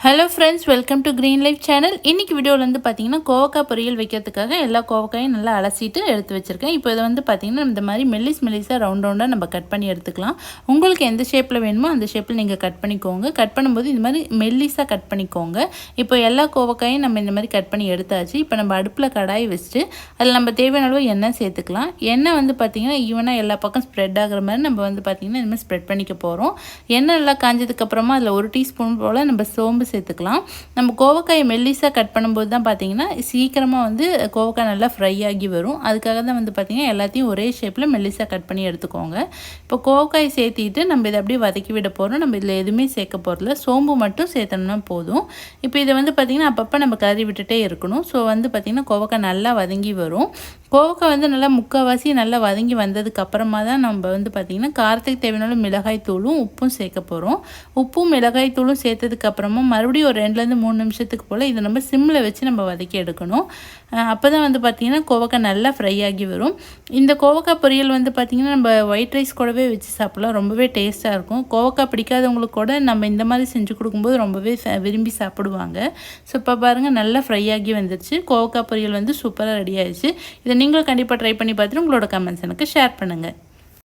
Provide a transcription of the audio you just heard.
Hello friends, welcome to green life channel. இன்றைக்கி வீடியோவில் வந்து பார்த்திங்கன்னா கோவக்காய் பொரியல் வைக்கிறதுக்காக எல்லா கோவக்காயும் நல்லா அலசிட்டு எடுத்து வச்சுருக்கேன். இப்போ இதை வந்து பார்த்திங்கன்னா இந்த மாதிரி மெல்லிஸாக ரவுண்டாக நம்ம கட் பண்ணி எடுத்துக்கலாம். உங்களுக்கு எந்த ஷேப்பில் வேணுமோ அந்த ஷேப்பில் நீங்கள் கட் பண்ணிக்கோங்க. கட் பண்ணும்போது இந்த மாதிரி மெல்லிஸாக கட் பண்ணிக்கோங்க. இப்போ எல்லா கோவக்காயும் நம்ம இந்த மாதிரி கட் பண்ணி எடுத்தாச்சு. இப்போ நம்ம அடுப்பில் கடாய் வச்சுட்டு அதில் நம்ம தேவையான அளவு எண்ணெய் சேர்த்துக்கலாம். எண்ணெய் வந்து பார்த்திங்கன்னா ஈவனாக எல்லா பக்கம் ஸ்ப்ரெட் ஆகிற மாதிரி நம்ம வந்து பார்த்திங்கன்னா இந்த மாதிரி ஸ்ப்ரெட் பண்ணிக்க போகிறோம். எண்ணெய் நல்லா காஞ்சதுக்கப்புறமா அதில் 1 டீஸ்பூன் போல் நம்ம சோம்பு சேர்த்துக்கலாம். நம்ம கோவக்காயை மெல்லிஸாக கட் பண்ணும்போது தான் பார்த்தீங்கன்னா சீக்கிரமாக வந்து கோவக்காய் நல்லா ஃப்ரை ஆகி வரும். அதுக்காக தான் வந்து பார்த்திங்கன்னா எல்லாத்தையும் ஒரே ஷேப்பில் மெல்லிஸாக கட் பண்ணி எடுத்துக்கோங்க. இப்போ கோவக்காய் சேர்த்திட்டு நம்ம இதை அப்படியே வதக்கி விட போகிறோம். நம்ம இதில் எதுவுமே சேர்க்க போகிறதில்ல, சோம்பு மட்டும் சேர்த்தோம்னா போதும். இப்போ இதை வந்து பார்த்திங்கன்னா அப்பப்போ நம்ம கறி விட்டுட்டே இருக்கணும். ஸோ வந்து பார்த்திங்கன்னா கோவக்காய் நல்லா வதங்கி வரும். கோவக்காய் வந்து நல்லா முக்கால்வாசி நல்லா வதங்கி வந்ததுக்கு அப்புறமா தான் நம்ம வந்து பார்த்திங்கன்னா காரத்துக்கு தேவையான மிளகாய் தூளும் உப்பும் சேர்க்க போகிறோம். உப்பும் மிளகாய் தூளும் சேர்த்ததுக்கப்புறமா மறுபடியும் ஒரு 2-3 நிமிஷத்துக்கு போல் இதை நம்ம சிம்மில் வச்சு நம்ம வதக்கி எடுக்கணும். அப்போ தான் வந்து பார்த்திங்கன்னா கோவக்காய் நல்லா ஃப்ரை ஆகி வரும். இந்த கோவக்காய் பொரியல் வந்து பார்த்திங்கன்னா நம்ம ஒயிட் ரைஸ் கூடவே வச்சு சாப்பிட்லாம். ரொம்பவே டேஸ்ட்டாக இருக்கும். கோவக்காய் பிடிக்காதவங்களுக்கு கூட நம்ம இந்த மாதிரி செஞ்சு கொடுக்கும்போது ரொம்பவே விரும்பி சாப்பிடுவாங்க. ஸோ இப்போ பாருங்கள் நல்லா ஃப்ரை ஆகி வந்துருச்சு. கோவக்காய் பொரியல் வந்து சூப்பராக ரெடி ஆயிடுச்சு. இதை நீங்களும் கண்டிப்பாக ட்ரை பண்ணி பார்த்துட்டு உங்களோட கமெண்ட்ஸ் எனக்கு ஷேர் பண்ணுங்கள்.